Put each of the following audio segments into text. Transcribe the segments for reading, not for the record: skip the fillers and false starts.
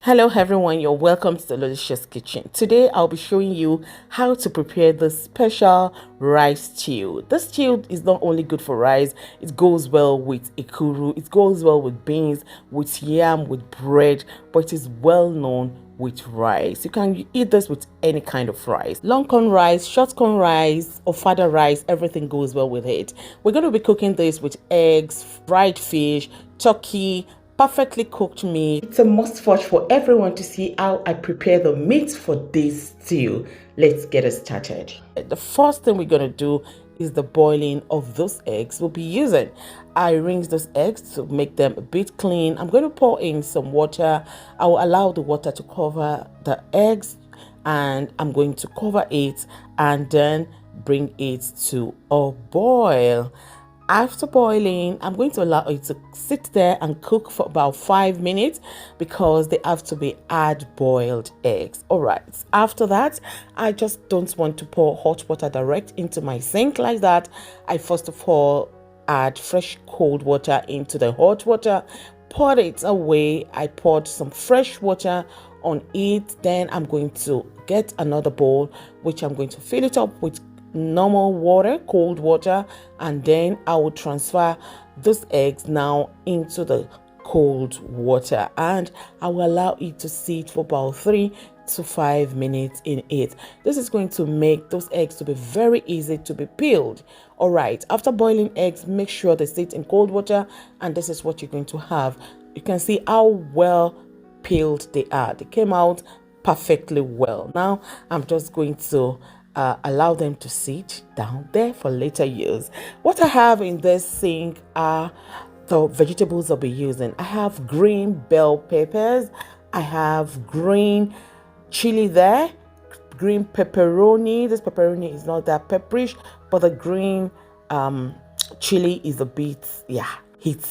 Hello everyone, you're welcome to the Delicious Kitchen. Today I'll be showing you how to prepare the special rice stew. This stew is not only good for rice, it goes well with ikuru, it goes well with beans, with yam, with bread, but it is well known with rice. You can eat this with any kind of rice. Long corn rice, short corn rice, or fada rice, everything goes well with it. We're going to be cooking this with eggs, fried fish, turkey, perfectly cooked meat. It's a must watch for everyone to see how I prepare the meat for this stew. Let's get it started. The first thing we're going to do is the boiling of those eggs we'll be using. I rinse those eggs to make them a bit clean. I'm going to pour in some water. I will allow the water to cover the eggs and I'm going to cover it and then bring it to a boil. After boiling, I'm going to allow it to sit there and cook for about 5 minutes because they have to be hard boiled eggs. All right. After that, I just don't want to pour hot water direct into my sink like that. I first of all add fresh cold water into the hot water, pour it away. I poured some fresh water on it. Then I'm going to get another bowl, which I'm going to fill it up with normal water, cold water, and then I will transfer those eggs now into the cold water and I will allow it to sit for about 3 to 5 minutes in it. This is going to make those eggs to be very easy to be peeled. All right, after boiling eggs, make sure they sit in cold water and this is what you're going to have. You can see how well peeled they are. They came out perfectly well. Now I'm just going to allow them to sit down there for later use. What I have in this sink are the vegetables I'll be using. I have green bell peppers, I have green chili there, green pepperoni. This pepperoni is not that pepperish, but the green chili is a bit heat.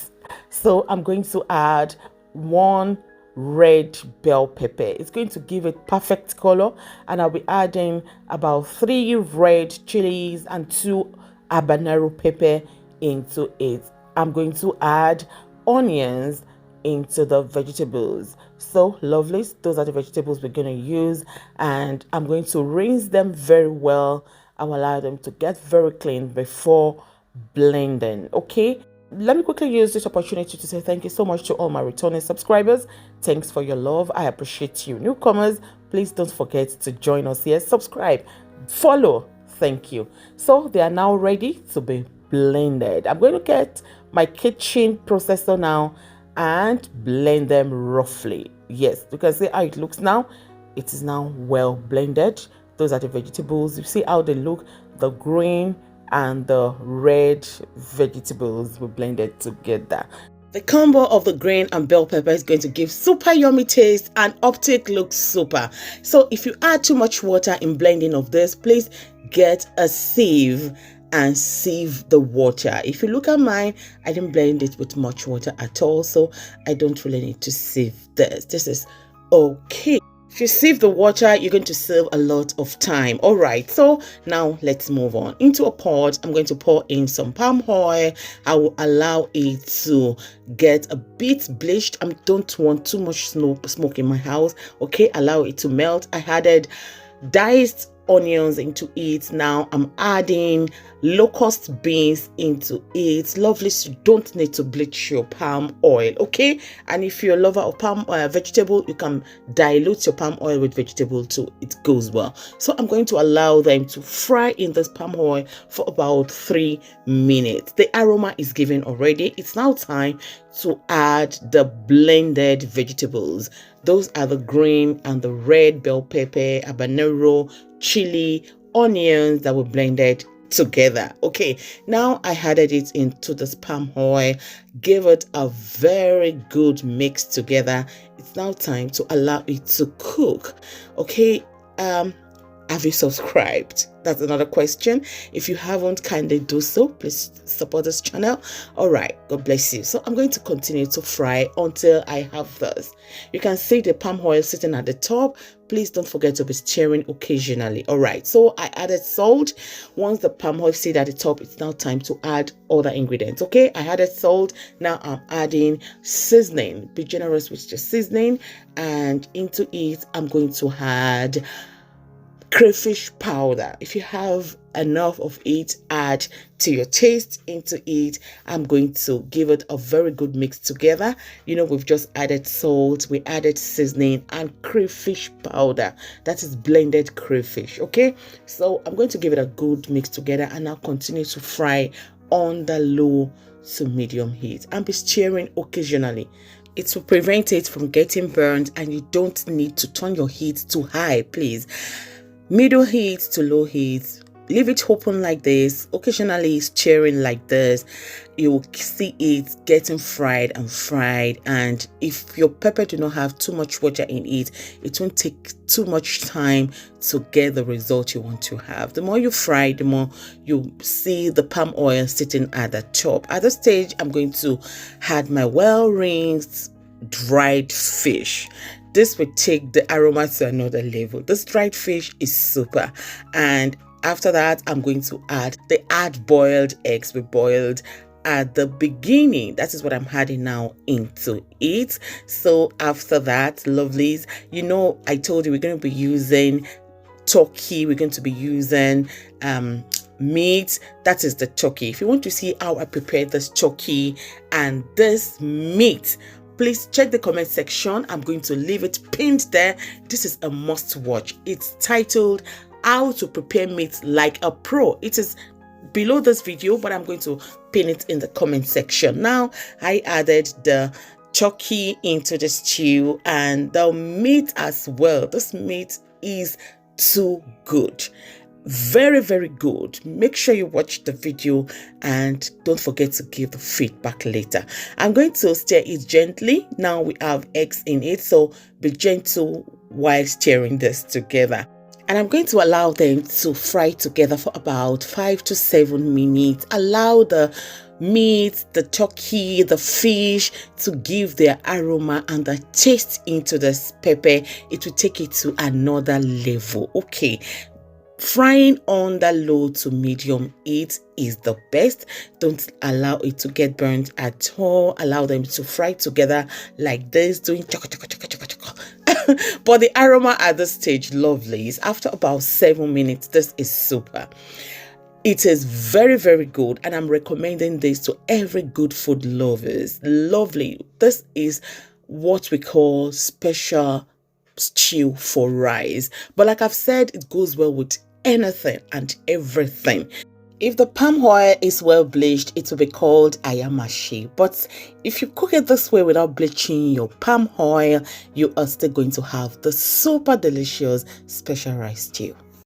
So I'm going to add one red bell pepper. It's going to give it perfect color, and I'll be adding about 3 red chilies and 2 habanero pepper into it. I'm going to add onions into the vegetables. So lovely, those are the vegetables we're going to use, and I'm going to rinse them very well. I'll allow them to get very clean before blending. Okay, let me quickly use this opportunity to say thank you so much to all my returning subscribers. Thanks for your love. I appreciate you. Newcomers, please don't forget to join us here. Subscribe, follow. Thank you. So they are now ready to be blended. I'm going to get my kitchen processor now and blend them roughly. Yes, you can see how it looks now. It is now well blended. Those are the vegetables. You see how they look, the green and the red vegetables were blended together. The combo of the green and bell pepper is going to give super yummy taste and optic looks super. So if you add too much water in blending of this, please get a sieve and sieve the water. If you look at mine, I didn't blend it with much water at all, so I don't really need to sieve this. This is okay. If you sieve the water, you're going to save a lot of time. All right, so now let's move on. Into a pot, I'm going to pour in some palm oil. I will allow it to get a bit bleached. I don't want too much smoke in my house. Okay, allow it to melt. I added diced onions into it. Now I'm adding locust beans into it. Lovely, so you don't need to bleach your palm oil. Okay, and if you're a lover of palm vegetable, you can dilute your palm oil with vegetable too. It goes well. So I'm going to allow them to fry in this palm oil for about 3 minutes. The aroma is given already. It's now time to add the blended vegetables. Those are the green and the red bell pepper, habanero, chili, onions that were blended together. Okay, now I added it into this palm oil, gave it a very good mix together. It's now time to allow it to cook. Okay, Have you subscribed? That's another question. If you haven't, kindly do so. Please support this channel. All right, God bless you. So I'm going to continue to fry until I have this. You can see the palm oil sitting at the top. Please don't forget to be stirring occasionally. All right, so I added salt. Once the palm oil sit at the top, it's now time to add other ingredients. Okay, I added salt. Now I'm adding seasoning. Be generous with your seasoning, and into it I'm going to add crayfish powder. If you have enough of it, add to your taste into it. I'm going to give it a very good mix together. You know, we've just added salt, we added seasoning and crayfish powder. That is blended crayfish. Okay, so I'm going to give it a good mix together and now continue to fry on the low to medium heat and be stirring occasionally. It will prevent it from getting burned, and you don't need to turn your heat too high, please. Middle heat to low heat. Leave it open like this, occasionally stirring like this. You will see it getting fried and fried, and if your pepper do not have too much water in it, it won't take too much time to get the result you want to have. The more you fry, the more you see the palm oil sitting at the top. At this stage, I'm going to add my well-rinsed dried fish. This will take the aroma to another level. This dried fish is super. And after that, I'm going to add the hard-boiled eggs we boiled at the beginning. That is what I'm adding now into it. So after that, lovelies, you know, I told you we're going to be using turkey. We're going to be using meat. That is the turkey. If you want to see how I prepared this turkey and this meat, please check the comment section. I'm going to leave it pinned there. This is a must watch. It's titled How to Prepare Meat Like a Pro. It is below this video, but I'm going to pin it in the comment section. Now I added the turkey into the stew and the meat as well. This meat is too good. Very, very good. Make sure you watch the video and don't forget to give the feedback later. I'm going to stir it gently. Now we have eggs in it, so be gentle while stirring this together. And I'm going to allow them to fry together for about 5 to 7 minutes. Allow the meat, the turkey, the fish to give their aroma and the taste into this pepper. It will take it to another level. Okay. Frying on the low to medium heat is the best. Don't allow it to get burnt at all. Allow them to fry together like this, doing choco choco choco choco choco. But the aroma at this stage, lovelies, after about 7 minutes, this is super. It is very, very good, and I'm recommending this to every good food lovers. Lovely. This is what we call special stew for rice, but like I've said, it goes well with anything and everything. If the palm oil is well bleached, it will be called ayamashi. But if you cook it this way without bleaching your palm oil, you are still going to have the super delicious special rice stew.